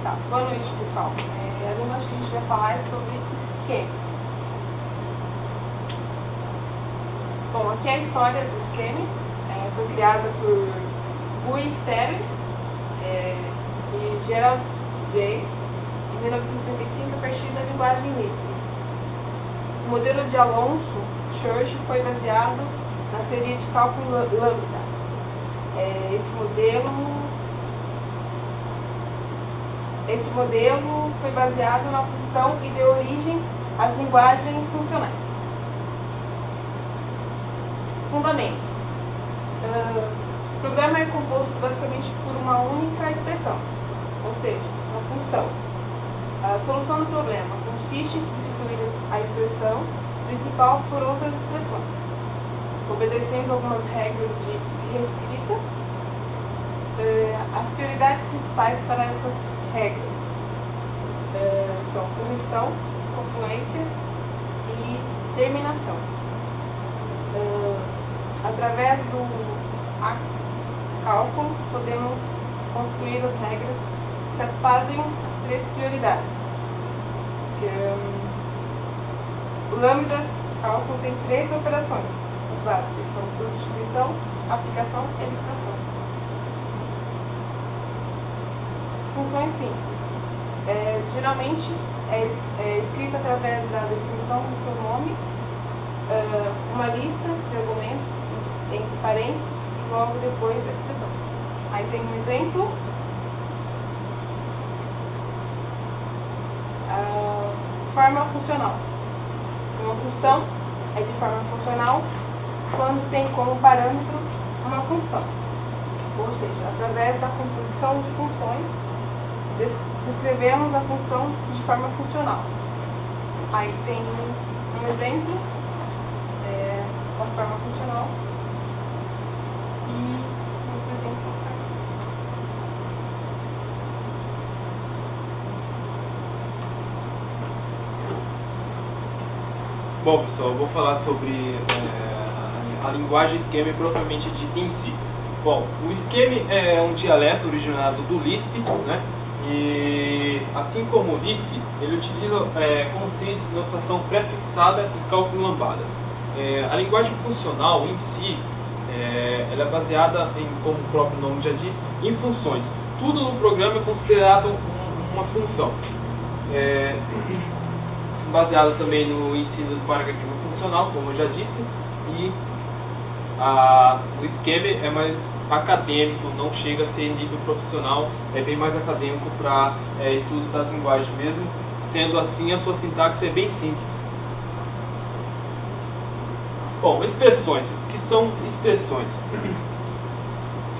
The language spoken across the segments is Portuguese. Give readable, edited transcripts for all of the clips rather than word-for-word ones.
Tá. Boa noite, pessoal. A língua que a gente vai falar é sobre scheme. Bom, aqui é a história do scheme. Foi criada por Guy Sterling e Gerald J. em 1965 a partir da linguagem Lisp. O modelo de Alonso Church foi baseado na teoria de cálculo lambda. Esse modelo foi baseado na função e deu origem às linguagens funcionais. Fundamento. O programa é composto basicamente por uma única expressão, ou seja, uma função. A solução do problema consiste em substituir a expressão principal por outras expressões, obedecendo algumas regras de reescrita. As prioridades principais para essas regras são conexão, confluência e terminação. Através do cálculo, podemos construir as regras que satisfazem as três prioridades. O lambda cálculo tem três operações básicas, que são substituição, aplicação e eliminação. Funções simples. Geralmente é escrita através da definição do seu nome, uma lista de argumentos entre parênteses e logo depois da expressão. Aí tem um exemplo. Forma funcional. Uma função é de forma funcional quando tem como parâmetro uma função. Ou seja, através da composição de funções, descrevemos a função de forma funcional. Aí tem um exemplo da forma funcional e outro exemplo. Bom, pessoal, eu vou falar sobre a linguagem scheme propriamente dita em si. Bom, o scheme é um dialeto originado do Lisp, né? E assim como o Lisp, ele utiliza conceitos de notação prefixada e cálculo lambada. A linguagem funcional em si, ela é baseada em, como o próprio nome já diz, em funções. Tudo no programa é considerado uma função. Baseado também no ensino do paragrafismo funcional, como eu já disse, e o scheme é mais acadêmico, não chega a ser nível profissional, é bem mais acadêmico para estudo das linguagens mesmo, sendo assim a sua sintaxe é bem simples. Bom, expressões. O que são expressões?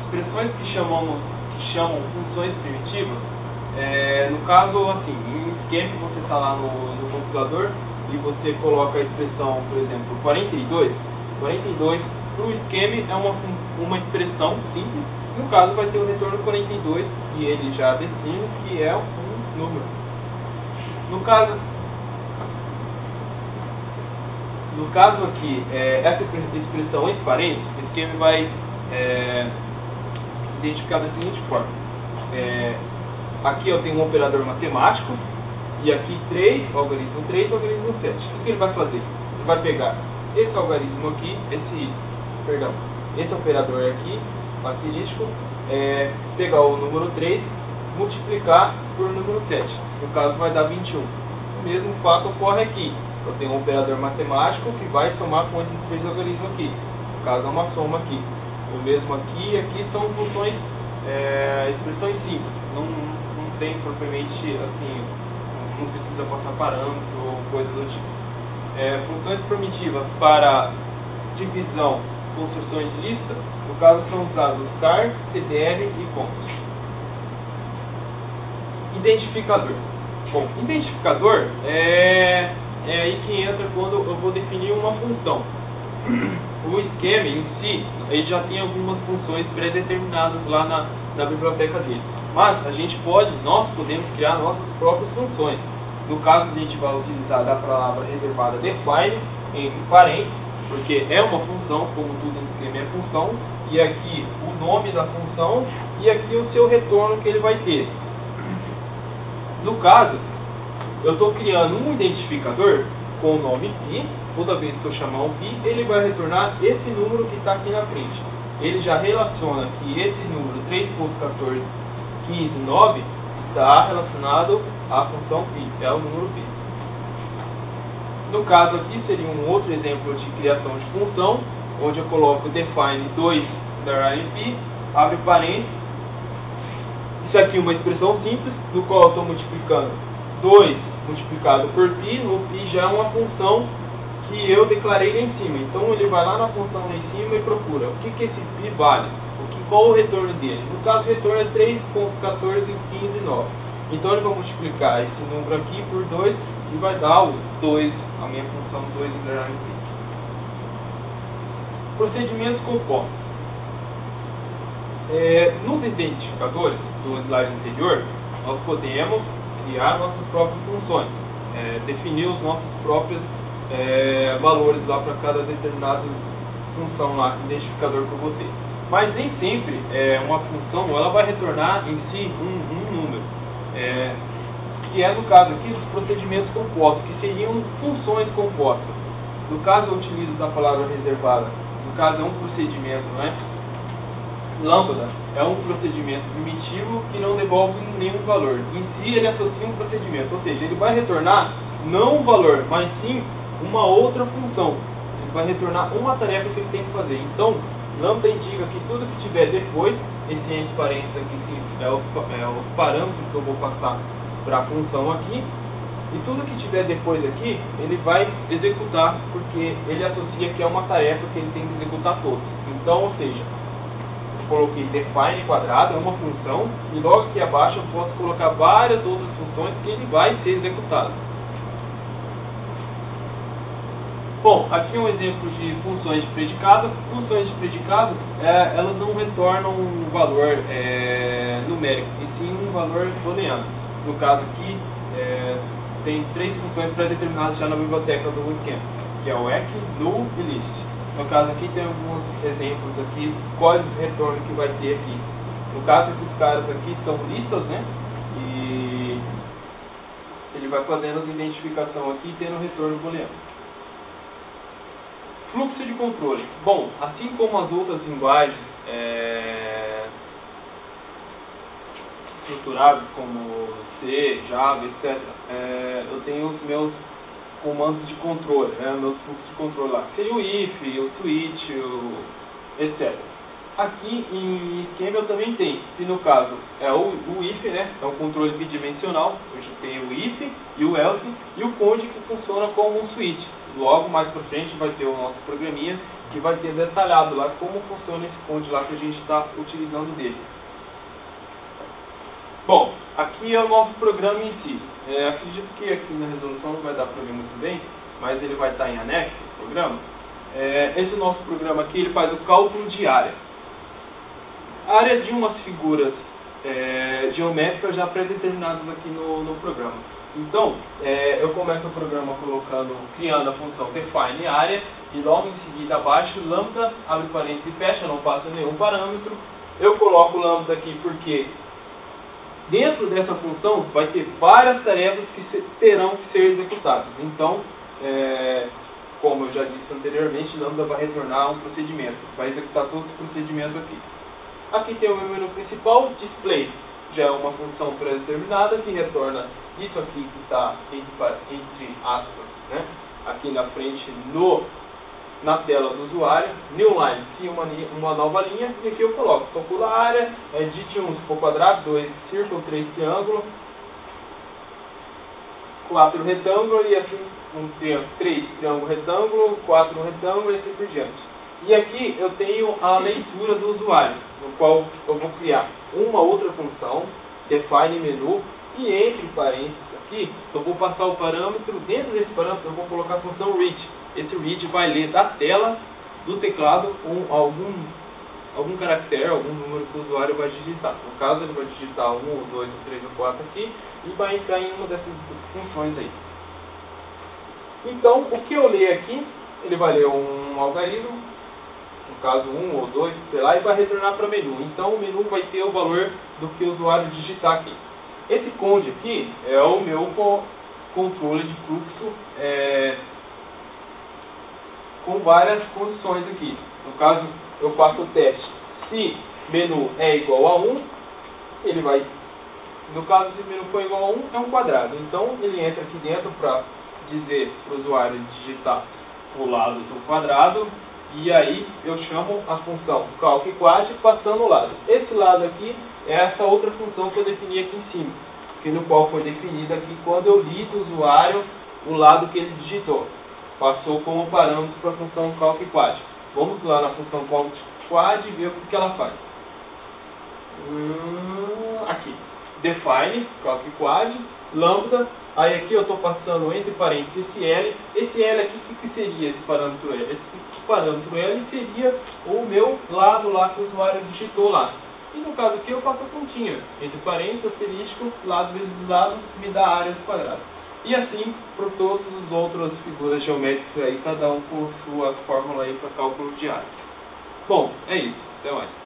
Expressões que chamam funções primitivas. No caso, assim, em scheme você está lá no compilador e você coloca a expressão, por exemplo, 42. 42 para o scheme é uma expressão simples. No caso vai ter o retorno 42 e ele já define que é um número. No caso aqui, essa expressão entre parênteses, o scheme vai identificar da seguinte forma. Aqui eu tenho um operador matemático e aqui 3, algarismo 3 e algarismo 7. O que ele vai fazer? Ele vai pegar esse algarismo aqui, esse operador aqui, asterístico, pegar o número 3, multiplicar por número 7. No caso vai dar 21. O mesmo fato ocorre aqui. Eu tenho um operador matemático que vai somar com esses três algarismos aqui. No caso é uma soma aqui. O mesmo aqui e aqui são funções, expressões simples. Não tem propriamente assim, não precisa passar parâmetro ou coisa do tipo. Funções primitivas para divisão, construções de lista, no caso são usados car, cdr e const. Identificador. Bom, identificador é aí que entra quando eu vou definir uma função. O scheme em si, ele já tem algumas funções pré-determinadas lá na biblioteca dele. Mas nós podemos criar nossas próprias funções. No caso, a gente vai utilizar da palavra reservada define, entre parênteses, porque é uma função, como tudo em scheme é função, e aqui o nome da função, e aqui o seu retorno que ele vai ter. No caso, eu estou criando um identificador com o nome pi. Toda vez que eu chamar um pi, ele vai retornar esse número que está aqui na frente. Ele já relaciona que esse número 3.1415,9 está relacionado à função pi, é o número pi. No caso aqui seria um outro exemplo de criação de função, onde eu coloco define 2 pi, abre parênteses. Isso aqui é uma expressão simples, no qual eu estou multiplicando 2 multiplicado por pi. No pi já é uma função que eu declarei lá em cima. Então ele vai lá na função lá em cima e procura o que esse pi vale, qual o retorno dele. No caso, o retorno é 3.1415,9. Então ele vai multiplicar esse número aqui por 2 e vai dar o 2, a minha função 2 pi. Procedimentos compostos. Nos identificadores do slide anterior, nós podemos criar nossas próprias funções, definir os nossos próprios valores lá para cada determinada função lá, identificador que eu botei. Mas nem sempre uma função ela vai retornar em si um número, que é no caso aqui dos procedimentos compostos, que seriam funções compostas. No caso eu utilizo a palavra reservada, no caso é um procedimento, né? Lambda é um procedimento primitivo que não devolve nenhum valor. Em si ele associa um procedimento, ou seja, ele vai retornar não um valor, mas sim uma outra função. Ele vai retornar uma tarefa que ele tem que fazer. Então, lambda indica que tudo que tiver depois, esse entre parênteses aqui é os parâmetros que eu vou passar para a função aqui, e tudo que tiver depois aqui, ele vai executar, porque ele associa que é uma tarefa que ele tem que executar todos. Então, ou seja, eu coloquei define quadrado, é uma função, e logo aqui abaixo eu posso colocar várias outras funções que ele vai ser executado. Bom, aqui um exemplo de funções de predicado. Funções de predicado, elas não retornam um valor numérico, e sim um valor booleano. No caso aqui, tem 3 funções pré-determinadas já na biblioteca do Bootcamp, que é o eq, null e list. No caso aqui tem alguns exemplos aqui, quais os retornos que vai ter aqui. No caso, esses caras aqui são listas, né? E ele vai fazendo a identificação aqui e tendo um retorno booleano. Fluxo de controle. Bom, assim como as outras linguagens estruturadas como C, Java, etc., eu tenho os meus comandos de controle, meus fluxos de controle lá. Seria o if, o switch, etc. Aqui em Scheme eu também tenho, se no caso é o if, né, é um controle bidimensional, hoje tem o if e o else, e o code que funciona como um switch. Logo mais para frente vai ter o nosso programinha que vai ter detalhado lá como funciona esse code lá que a gente está utilizando dele. Bom, aqui é o nosso programa em si. Acredito que aqui na resolução não vai dar para ver muito bem, mas ele vai estar em anexo, o programa. Esse nosso programa aqui ele faz o cálculo de área. A área de umas figuras geométricas já pré-determinadas aqui no programa. Então, eu começo o programa criando a função define área, e logo em seguida abaixo, lambda, abre parênteses e fecha, não passa nenhum parâmetro. Eu coloco lambda aqui porque dentro dessa função vai ter várias tarefas que terão que ser executadas. Então, como eu já disse anteriormente, lambda vai retornar um procedimento, vai executar todos os procedimentos aqui. Aqui tem o meu menu principal, display, já é uma função pré-determinada que retorna isso aqui que está entre aspas, né? Aqui na frente na tela do usuário. New line, sim, uma nova linha, e aqui eu coloco, calcula a área, digite 1 se for quadrado, 2 círculo, 3 triângulo, 4 retângulo, e assim 3 triângulo retângulo, 4 retângulo e assim por diante. E aqui eu tenho a leitura do usuário, no qual eu vou criar uma outra função, define menu, e entre parênteses aqui, eu vou passar o parâmetro, dentro desse parâmetro eu vou colocar a função read. Esse read vai ler da tela do teclado algum caractere, algum número que o usuário vai digitar. No caso, ele vai digitar 1, 2, 3 ou 4 aqui, e vai entrar em uma dessas funções aí. Então, o que eu ler aqui, ele vai ler um algarismo, no caso 1 ou 2, sei lá, e vai retornar para o menu. Então o menu vai ter o valor do que o usuário digitar aqui. Esse conde aqui é o meu controle de fluxo com várias condições aqui. No caso, eu faço o teste. Se menu é igual a 1, ele vai... No caso, se menu for igual a 1, é um quadrado. Então, ele entra aqui dentro para dizer para o usuário digitar o lado do quadrado. E aí, eu chamo a função calc_quad passando o lado. Esse lado aqui é essa outra função que eu defini aqui em cima, que no qual foi definida aqui quando eu li do usuário o lado que ele digitou. Passou como parâmetro para a função calc_quad. Vamos lá na função calc_quad e ver o que ela faz. Aqui. Define, calc_quad, lambda. Aí aqui eu estou passando entre parênteses esse L. Esse L aqui, o que seria esse parâmetro L? Esse parâmetro L seria o meu lado lá que o usuário digitou lá. E no caso aqui eu faço a continha. Entre parênteses, asterisco, lado vezes lado, me dá a área do quadrado. E assim por todas as outras figuras geométricas aí, cada um com sua fórmula aí para cálculo de área. Bom, é isso. Até mais.